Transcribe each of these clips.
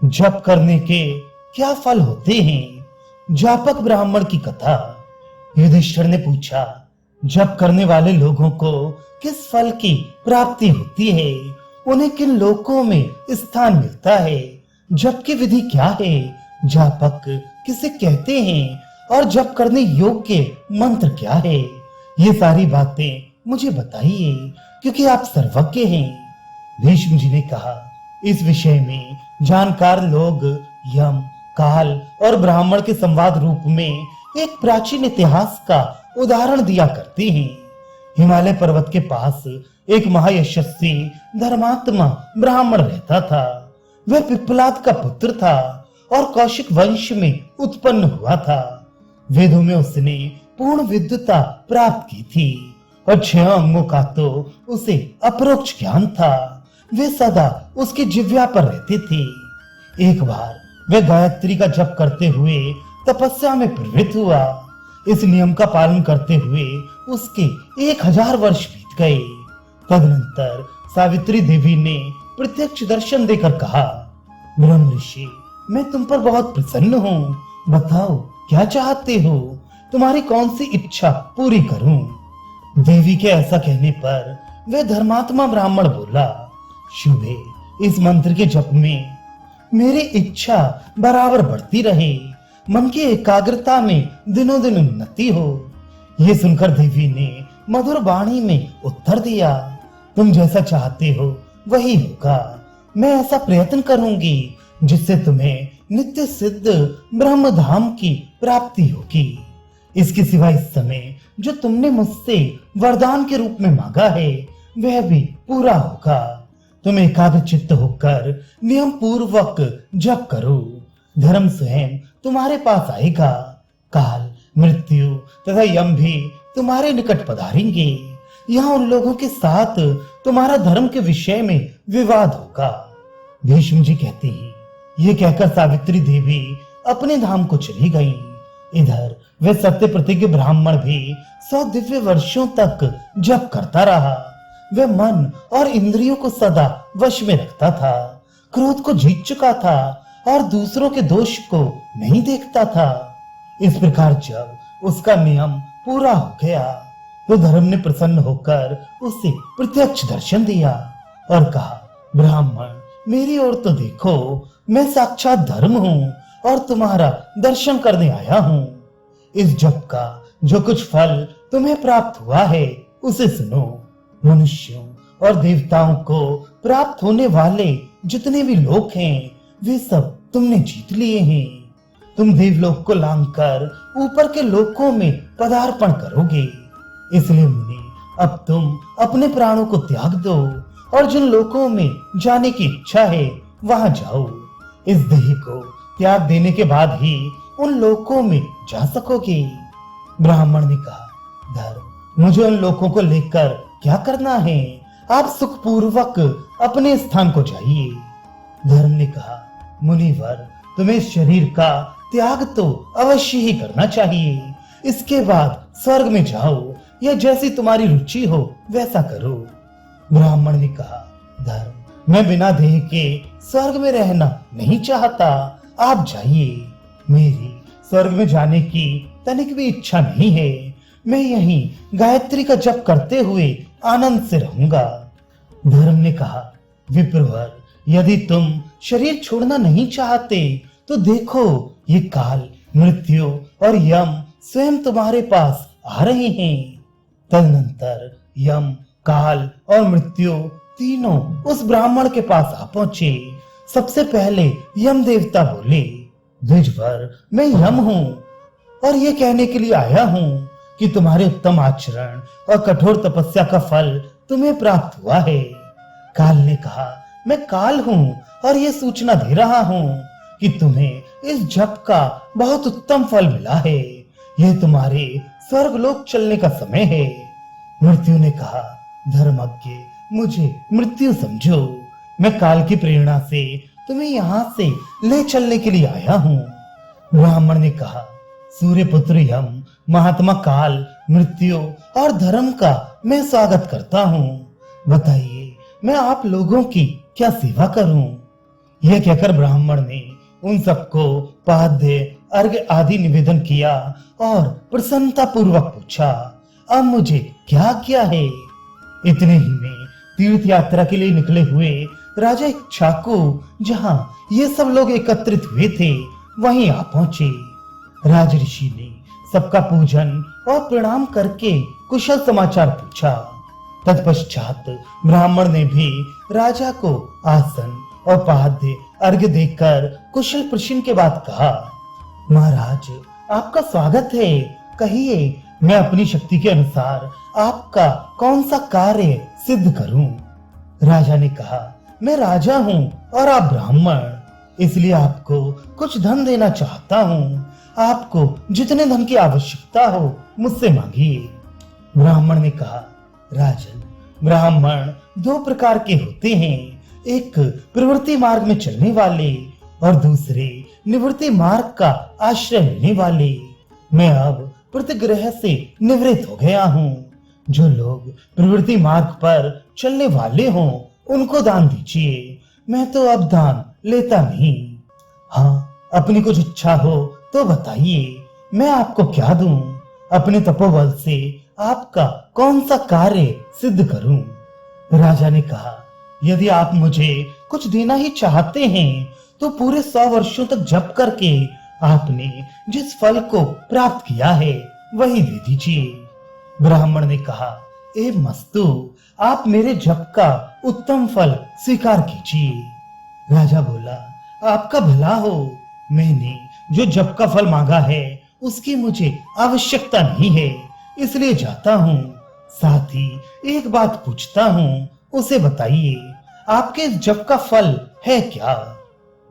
जप करने के क्या फल होते हैं? जापक ब्राह्मण की कथा। युधिष्ठिर ने पूछा, जप करने वाले लोगों को किस फल की प्राप्ति होती है? उन्हें किन लोकों में स्थान मिलता है? जप की विधि क्या है? जापक किसे कहते हैं? और जप करने योग्य मंत्र क्या है? ये सारी बातें मुझे बताइए, क्योंकि आप सर्वज्ञ हैं। भीष्म जी ने कहा, इस विषय में जानकार लोग यम, काल और ब्राह्मण के संवाद रूप में एक प्राचीन इतिहास का उदाहरण दिया करते हैं। हिमालय पर्वत के पास एक महायशस्वी धर्मात्मा ब्राह्मण रहता था। वह पिप्पलाद का पुत्र था और कौशिक वंश में उत्पन्न हुआ था। वेदों में उसने पूर्ण विद्वता प्राप्त की थी और 6 अंगों का तो उसे अपरोक्ष ज्ञान था। वे सदा उसकी जिह्वा पर रहते थे। एक बार वह गायत्री का जप करते हुए तपस्या में प्रवृत्त हुआ। इस नियम का पालन करते हुए उसके 1000 वर्ष बीत गए। तदनंतर सावित्री देवी ने प्रत्यक्ष दर्शन देकर कहा, ब्रह्म ऋषि, मैं तुम पर बहुत प्रसन्न हूँ। बताओ क्या चाहते हो? तुम्हारी कौन सी इच्छा पूरी करूं? देवी के ऐसा कहने पर वह धर्मात्मा ब्राह्मण बोला, शुभे, इस मंत्र के जप में मेरी इच्छा बराबर बढ़ती रहे, मन की एकाग्रता में दिनों दिन उन्नति हो। ये सुनकर देवी ने मधुर वाणी में उत्तर दिया, तुम जैसा चाहते हो वही होगा। मैं ऐसा प्रयत्न करूंगी जिससे तुम्हें नित्य सिद्ध ब्रह्म धाम की प्राप्ति होगी। इसके सिवा इस समय जो तुमने मुझसे वरदान के रूप में मांगा है वह भी पूरा होगा। तुम एकाग्र चित्त होकर नियम पूर्वक जप करो। धर्म स्वयं तुम्हारे पास आएगा। काल, मृत्यु तथा यम भी तुम्हारे निकट पधारेंगे। यहाँ उन लोगों के साथ तुम्हारा धर्म के विषय में विवाद होगा। भीष्म जी कहते हैं, ये कहकर सावित्री देवी अपने धाम को चली गई। इधर वह सत्य प्रतिज्ञ ब्राह्मण भी 100 दिव्य वर्षों तक जप करता रहा। वह मन और इंद्रियों को सदा वश में रखता था, क्रोध को जीत चुका था और दूसरों के दोष को नहीं देखता था। इस प्रकार जब उसका नियम पूरा हो गया तो धर्म ने प्रसन्न होकर उसे प्रत्यक्ष दर्शन दिया और कहा, ब्राह्मण, मेरी ओर तो देखो, मैं साक्षात धर्म हूँ और तुम्हारा दर्शन करने आया हूँ। इस जप का जो कुछ फल तुम्हें प्राप्त हुआ है उसे सुनो। मनुष्यों और देवताओं को प्राप्त होने वाले जितने भी लोक हैं वे सब तुमने जीत लिए हैं। तुम देवलोक को लांघकर ऊपर के लोकों में पदार्पण करोगे। इसलिए मुनि, अब तुम अपने प्राणों को त्याग दो और जिन लोकों में जाने की इच्छा है वहां जाओ। इस देह को त्याग देने के बाद ही उन लोकों में जा सकोगे। ब्राह्मण ने कहा, धर्म, मुझे उन लोकों को लेकर क्या करना है? आप सुखपूर्वक अपने स्थान को जाइए। धर्म ने कहा, मुनिवर, तुम्हें शरीर का त्याग तो अवश्य ही करना चाहिए। इसके बाद स्वर्ग में जाओ या जैसी तुम्हारी रुचि हो वैसा करो। ब्राह्मण ने कहा, धर्म, मैं बिना देह के स्वर्ग में रहना नहीं चाहता। आप जाइए। मेरी स्वर्ग में जाने की तनिक भी इच्छा नहीं है। मैं यहीं गायत्री का जप करते हुए आनंद से रहूंगा। धर्म ने कहा, विप्रवर, यदि तुम शरीर छोड़ना नहीं चाहते तो देखो, ये काल, मृत्यु और यम स्वयं तुम्हारे पास आ रहे हैं। तदनंतर यम, काल और मृत्यु तीनों उस ब्राह्मण के पास आ पहुंचे। सबसे पहले यम देवता बोले, द्विजवर, मैं यम हूँ और ये कहने के लिए आया हूँ कि तुम्हारे उत्तम आचरण और कठोर तपस्या का फल तुम्हें प्राप्त हुआ है। काल ने कहा, मैं काल हूँ और ये सूचना दे रहा हूँ कि तुम्हें इस जप का बहुत उत्तम फल मिला है। यह तुम्हारे स्वर्गलोक चलने का समय है। मृत्यु ने कहा, धर्मज्ञ, मुझे मृत्यु समझो। मैं काल की प्रेरणा से तुम्हें यहाँ से ले चलने के लिए आया हूँ। ब्राह्मण ने कहा, सूर्य पुत्र यम, महात्मा काल, मृत्यु और धर्म का मैं स्वागत करता हूँ। बताइए, मैं आप लोगों की क्या सेवा करूं? यह कहकर ब्राह्मण ने उन सबको पाद्य अर्घ्य आदि निवेदन किया और प्रसन्नता पूर्वक पूछा, अब मुझे क्या किया है? इतने ही में तीर्थ यात्रा के लिए निकले हुए राजा इक्ष्वाकु जहां ये सब लोग एकत्रित हुए थे वहीं आ पहुंचे। राज ऋषि ने सबका पूजन और प्रणाम करके कुशल समाचार पूछा। तत्पश्चात ब्राह्मण ने भी राजा को आसन और पाद्य अर्घ्य देकर कुशल प्रश्न के बाद कहा, महाराज आपका स्वागत है, कहिए मैं अपनी शक्ति के अनुसार आपका कौन सा कार्य सिद्ध करूं? राजा ने कहा, मैं राजा हूं और आप ब्राह्मण, इसलिए आपको कुछ धन देना चाहता हूं। आपको जितने धन की आवश्यकता हो मुझसे मांगिए। ब्राह्मण ने कहा, राजन ब्राह्मण दो प्रकार के होते हैं, एक प्रवृत्ति मार्ग में चलने वाले और दूसरे निवृत्ति मार्ग का आश्रय लेने वाले। मैं अब प्रतिग्रह से निवृत्त हो गया हूँ। जो लोग प्रवृत्ति मार्ग पर चलने वाले हों उनको दान दीजिए, मैं तो अब दान लेता नहीं। हाँ, अपनी कुछ इच्छा हो तो बताइए, मैं आपको क्या दूं? अपने तपोबल से आपका कौन सा कार्य सिद्ध करूं? राजा ने कहा, यदि आप मुझे कुछ देना ही चाहते हैं तो पूरे 100 वर्षों तक जप करके आपने जिस फल को प्राप्त किया है वही दे दीजिए। ब्राह्मण ने कहा, ए मस्तु, आप मेरे जप का उत्तम फल स्वीकार कीजिए। राजा बोला, आपका भला हो, मैंने जो जप का फल मांगा है उसकी मुझे आवश्यकता नहीं है, इसलिए जाता हूँ। साथ ही एक बात पूछता हूँ, उसे बताइए, आपके इस जप का फल है क्या?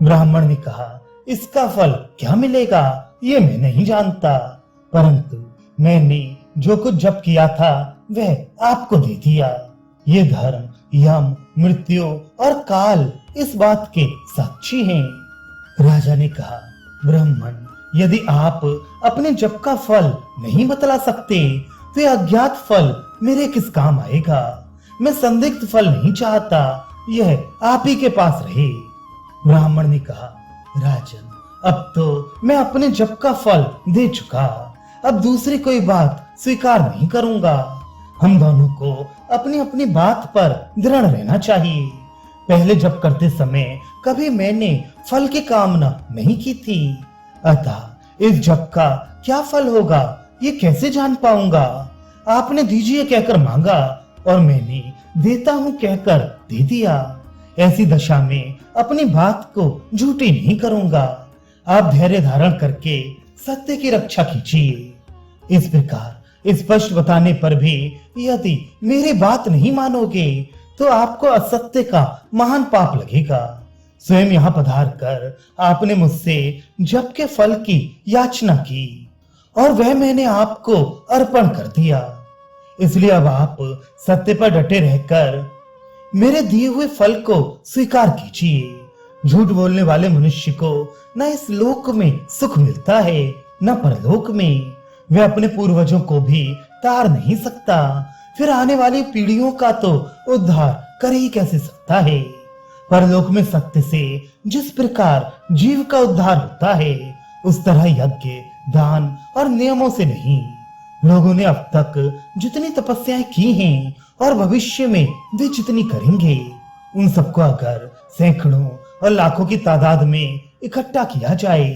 ब्राह्मण ने कहा, इसका फल क्या मिलेगा ये मैं नहीं जानता, परंतु मैंने जो कुछ जप किया था वह आपको दे दिया। ये धर्म, यम, मृत्यु और काल इस बात के साक्षी हैं। राजा ने कहा, ब्राह्मण, यदि आप अपने जप का फल नहीं बतला सकते तो अज्ञात फल मेरे किस काम आएगा? मैं संदिग्ध फल नहीं चाहता, यह आप ही के पास रहे। ब्राह्मण ने कहा, राजन, अब तो मैं अपने जप का फल दे चुका, अब दूसरी कोई बात स्वीकार नहीं करूंगा। हम दोनों को अपनी अपनी बात पर दृढ़ रहना चाहिए। पहले जप करते समय कभी मैंने फल की कामना नहीं की थी, अतः इस जप का क्या फल होगा ये कैसे जान पाऊंगा? आपने दीजिए कहकर मांगा और मैंने देता हूं कहकर दे दिया। ऐसी दशा में अपनी बात को झूठी नहीं करूंगा। आप धैर्य धारण करके सत्य की रक्षा कीजिए। इस प्रकार स्पष्ट बताने पर भी यदि मेरी बात नहीं मानोगे तो आपको असत्य का महान पाप लगेगा। स्वयं यहाँ पधार कर आपने मुझसे जप के फल की याचना की और वह मैंने आपको अर्पण कर दिया, इसलिए अब आप सत्य पर डटे रहकर मेरे दिए हुए फल को स्वीकार कीजिए। झूठ बोलने वाले मनुष्य को न इस लोक में सुख मिलता है न परलोक में। वह अपने पूर्वजों को भी तार नहीं सकता, फिर आने वाली पीढ़ियों का तो उद्धार कर ही कैसे सकता है? परलोक में सत्य से जिस प्रकार जीव का उद्धार होता है उस तरह यज्ञ, दान और नियमों से नहीं। लोगों ने अब तक जितनी तपस्याएं की हैं और भविष्य में वे जितनी करेंगे, उन सबको अगर सैकड़ों और लाखों की तादाद में इकट्ठा किया जाए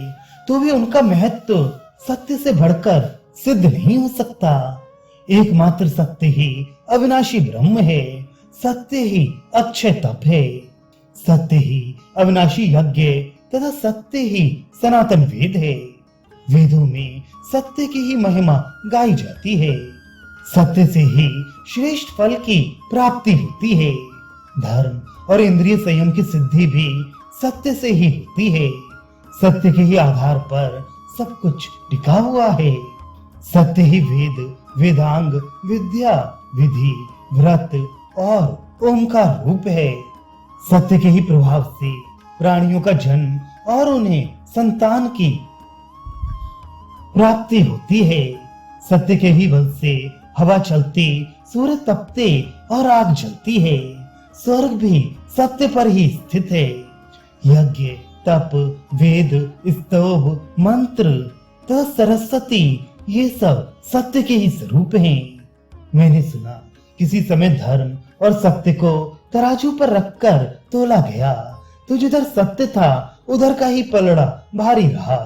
तो भी उनका महत्व सत्य से बढ़कर सिद्ध नहीं हो सकता। एकमात्र सत्य ही अविनाशी ब्रह्म है, सत्य ही अक्षय तप है, सत्य ही अविनाशी यज्ञ तथा सत्य ही सनातन वेद है। वेदों में सत्य की ही महिमा गाई जाती है। सत्य से ही श्रेष्ठ फल की प्राप्ति होती है। धर्म और इंद्रिय संयम की सिद्धि भी सत्य से ही होती है। सत्य के ही आधार पर सब कुछ टिका हुआ है। सत्य ही वेद, वेदांग, विद्या, विधि, व्रत और ओम का रूप है। सत्य के ही प्रभाव से प्राणियों का जन्म और उन्हें संतान की प्राप्ति होती है। सत्य के ही बल से हवा चलती, सूर्य तपते और आग जलती है। स्वर्ग भी सत्य पर ही स्थित है। यज्ञ, तप, वेद, स्तोभ, मंत्र तो सरस्वती, ये सब सत्य के ही स्वरूप हैं। मैंने सुना किसी समय धर्म और सत्य को तराजू पर रखकर तोला गया तो जिधर सत्य था उधर का ही पलड़ा भारी रहा।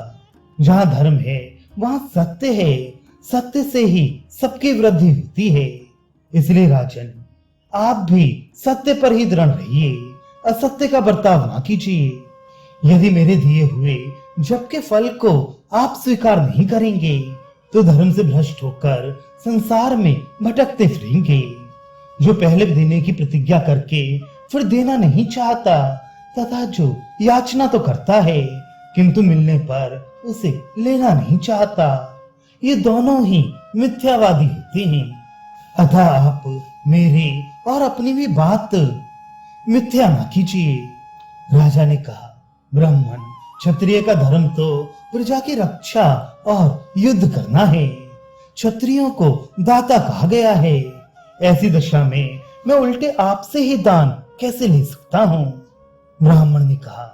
जहां धर्म है वहां सत्य है, सत्य से ही सबकी वृद्धि होती है। इसलिए राजन, आप भी सत्य पर ही दृढ़ रहिए, असत्य का बर्ताव ना कीजिए। यदि मेरे दिए हुए जप के फल को आप स्वीकार नहीं करेंगे तो धर्म से भ्रष्ट होकर संसार में भटकते फिरेंगे। जो पहले देने की प्रतिज्ञा करके फिर देना नहीं चाहता तथा जो याचना तो करता है किंतु मिलने पर उसे लेना नहीं चाहता, ये दोनों ही मिथ्यावादी होते हैं। अतः आप मेरी और अपनी भी बात मिथ्या ना कीजिए। राजा ने कहा, ब्राह्मण क्षत्रिय का धर्म तो प्रजा की रक्षा और युद्ध करना है। क्षत्रियों को दाता कहा गया है। ऐसी दशा में मैं उल्टे आपसे ही दान कैसे ले सकता हूँ? ब्राह्मण ने कहा,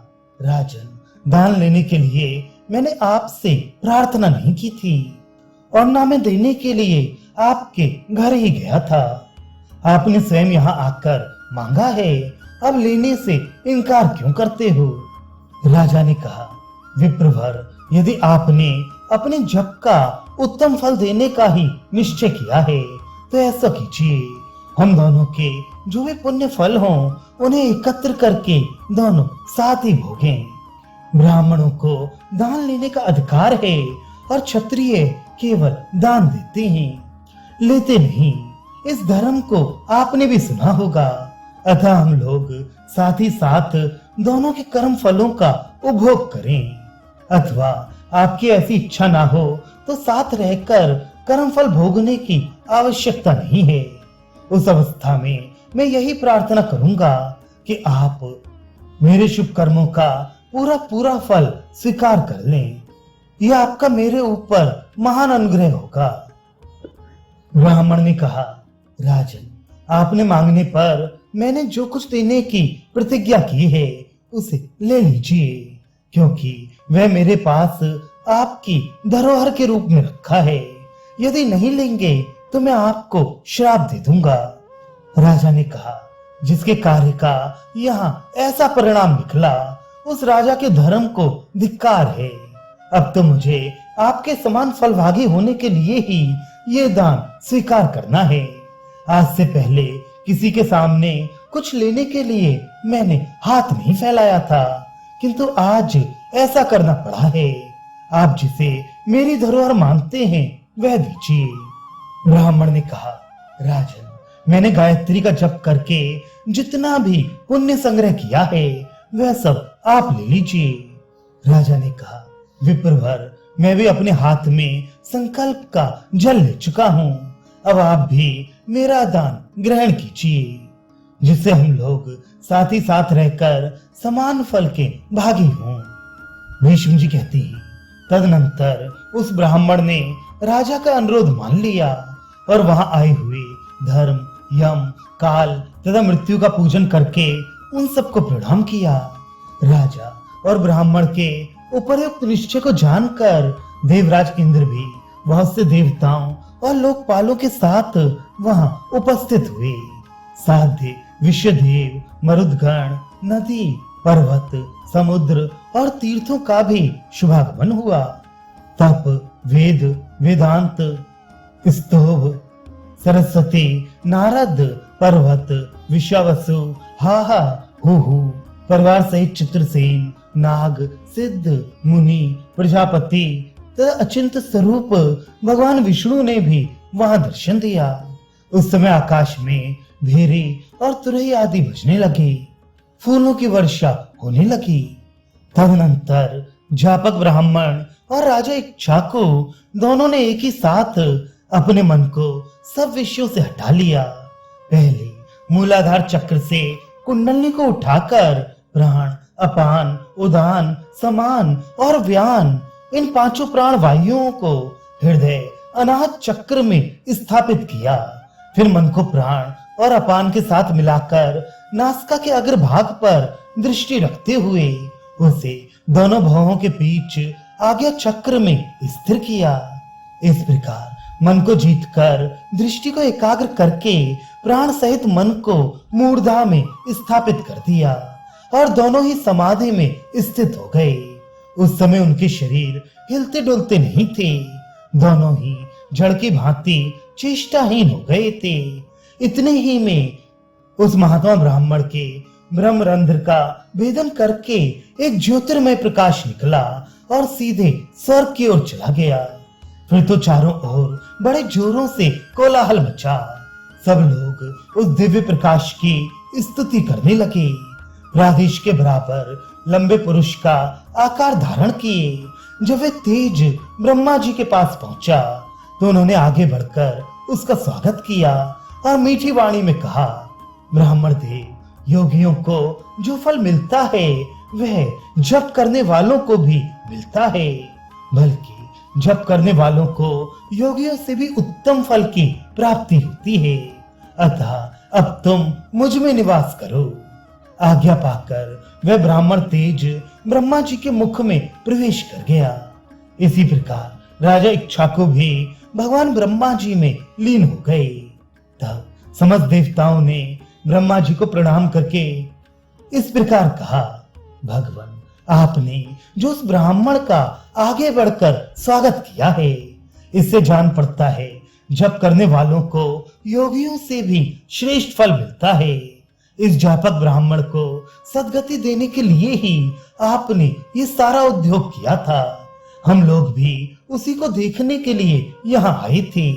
राजन, दान लेने के लिए मैंने आपसे प्रार्थना नहीं की थी और ना मैं देने के लिए आपके घर ही गया था। आपने स्वयं यहाँ आकर मांगा है, अब लेने से इनकार क्यों करते हो? राजा ने कहा, विप्रवर, यदि आपने अपने जप का उत्तम फल देने का ही निश्चय किया है तो ऐसा कीजिए, हम दोनों के जो भी पुण्य फल हों उन्हें एकत्र करके दोनों साथ ही भोगें। ब्राह्मणों को दान लेने का अधिकार है और क्षत्रिय केवल दान देते हैं, लेते नहीं। इस धर्म को आपने भी सुना होगा। अतः हम लोग साथ ही साथ दोनों के कर्म फलों का उपभोग करें, अथवा आपकी ऐसी इच्छा ना हो तो साथ रहकर कर्म फल भोगने की आवश्यकता नहीं है। उस अवस्था में मैं यही प्रार्थना करूंगा कि आप मेरे शुभ कर्मों का पूरा पूरा फल स्वीकार कर लें। यह आपका मेरे ऊपर महान अनुग्रह होगा। ब्राह्मण ने कहा, राजन, आपने मांगने पर मैंने जो कुछ देने की प्रतिज्ञा की है उसे ले लीजिए, क्योंकि वह मेरे पास आपकी धरोहर के रूप में रखा है। यदि नहीं लेंगे तो मैं आपको श्राप दे दूंगा। राजा ने कहा, जिसके कार्य का यहाँ ऐसा परिणाम निकला उस राजा के धर्म को धिक्कार है। अब तो मुझे आपके समान फलभागी होने के लिए ही ये दान स्वीकार करना है। आज से पहले किसी के सामने कुछ लेने के लिए मैंने हाथ नहीं फैलाया था, किंतु आज ऐसा करना पड़ा है। आप जिसे मेरी धरोहर मानते हैं वह दीजिए। ब्राह्मण ने कहा, राजन, मैंने गायत्री का जप करके जितना भी पुण्य संग्रह किया है वह सब आप ले लीजिए। राजा ने कहा, विप्रवर, मैं भी अपने हाथ में संकल्प का जल ले चुका हूँ। अब आप भी मेरा दान ग्रहण कीजिए, जिससे हम लोग साथ ही साथ रहकर समान फल के भागी हों। भीष्म जी कहते हैं, तदनंतर उस ब्राह्मण ने राजा का अनुरोध मान लिया और वहां आए हुए धर्म, यम, काल तथा मृत्यु का पूजन करके उन सबको प्रणाम किया। राजा और ब्राह्मण के उपयुक्त निश्चय को जानकर देवराज इंद्र भी बहुत से देवताओं और लोकपालों के साथ वहां उपस्थित हुए। साध्य, विश्वदेव, मरुदगण, नदी, पर्वत, समुद्र और तीर्थों का भी शुभागमन हुआ। तप, वेद, वेदांत, स्तोभ, सरस्वती, नारद, पर्वत, विश्वावसु, हाहा, हूहू, परिवार सहित चित्रसेन, नाग, सिद्ध, मुनि, प्रजापति तथा अचिंत स्वरूप भगवान विष्णु ने भी वहां दर्शन दिया। उस समय आकाश में भेरी और तुरही आदि बजने लगे, फूलों की वर्षा होने लगी। तदनंतर जापक ब्राह्मण और राजा इक्ष्वाकु दोनों ने एक ही साथ अपने मन को सब विषयों से हटा लिया। पहले मूलाधार चक्र से कुंडलनी को उठाकर प्राण, अपान, उदान, समान और व्यान, इन पांचों प्राण वायुओं को हृदय अनाहत चक्र में स्थापित किया। फिर मन को प्राण और अपान के साथ मिलाकर नासिका के अग्रभाग पर दृष्टि रखते हुए उसे दोनों भवों के बीच आज्ञा चक्र में स्थिर किया। इस प्रकार मन को जीतकर दृष्टि को एकाग्र करके प्राण सहित मन को मूर्धा में स्थापित कर दिया और दोनों ही समाधि में स्थित हो गए। उस समय उनके शरीर हिलते डुलते नहीं थे, दोनों ही जड़ की भांति चेष्टाहीन हो गए थे। इतने ही में उस महात्मा ब्राह्मण के ब्रह्मरंध्र का भेदन करके एक ज्योतिर्मय प्रकाश निकला और सीधे स्वर्ग की ओर चला गया। फिर तो चारों ओर बड़े जोरों से कोलाहल मचा। सब लोग उस दिव्य प्रकाश की स्तुति करने लगे। राधेश के बराबर लंबे पुरुष का आकार धारण किए। जब वे तेज ब्रह्मा जी के पास पहुंचा तो उन्होंने आगे बढ़कर उसका स्वागत किया और मीठी वाणी में कहा, ब्राह्मण देव, योगियों को जो फल मिलता है वह जप करने वालों को भी मिलता है, बल्कि जप करने वालों को योगियों से भी उत्तम फल की प्राप्ति होती है। अतः अब तुम मुझ में निवास करो। आज्ञा पाकर वह ब्राह्मण तेज ब्रह्मा जी के मुख में प्रवेश कर गया। इसी प्रकार राजा इक्ष्वाकु भी भगवान ब्रह्मा जी में लीन हो गए। तब समस्त देवताओं ने ब्रह्मा जी को प्रणाम करके इस प्रकार कहा, भगवान, आपने जो उस ब्राह्मण का आगे बढ़कर स्वागत किया है, इससे जान पड़ता है जप करने वालों को योगियों से भी श्रेष्ठ फल मिलता है। इस जापक ब्राह्मण को सद्गति देने के लिए ही आपने ये सारा उद्योग किया था। हम लोग भी उसी को देखने के लिए यहाँ आए थे।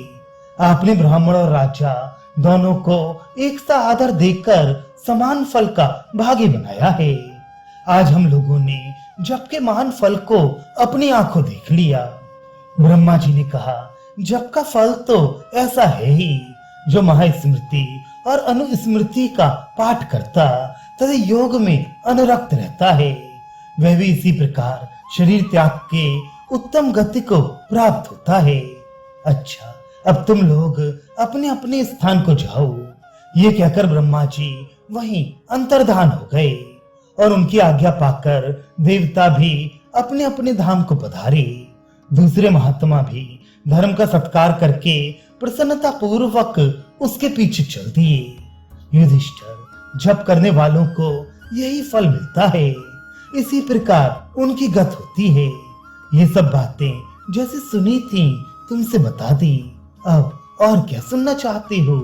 आपने ब्राह्मण और राजा दोनों को एक सा आदर देकर समान फल का भागी बनाया है। आज हम लोगों ने जप के महान फल को अपनी आंखों देख लिया। ब्रह्मा जी ने कहा, जप का फल तो ऐसा है ही जो महास्मृति और अनुस्मृति का पाठ करता तथा योग में अनुरक्त रहता है, वह भी इसी प्रकार शरीर त्याग के उत्तम गति को प्राप्त होता है। अच्छा, अब तुम लोग अपने अपने स्थान को जाओ। ये कहकर ब्रह्मा जी वहीं अंतर्धान हो गए और उनकी आज्ञा पाकर देवता भी अपने अपने धाम को पधारे। दूसरे महात्मा भी धर्म का सत्कार करके प्रसन्नता पूर्वक उसके पीछे चल दिए। युधिष्ठिर, जप करने वालों को यही फल मिलता है, इसी प्रकार उनकी गत होती है। ये सब बातें जैसे सुनी थी तुमसे बता दी, अब और क्या सुनना चाहते हो?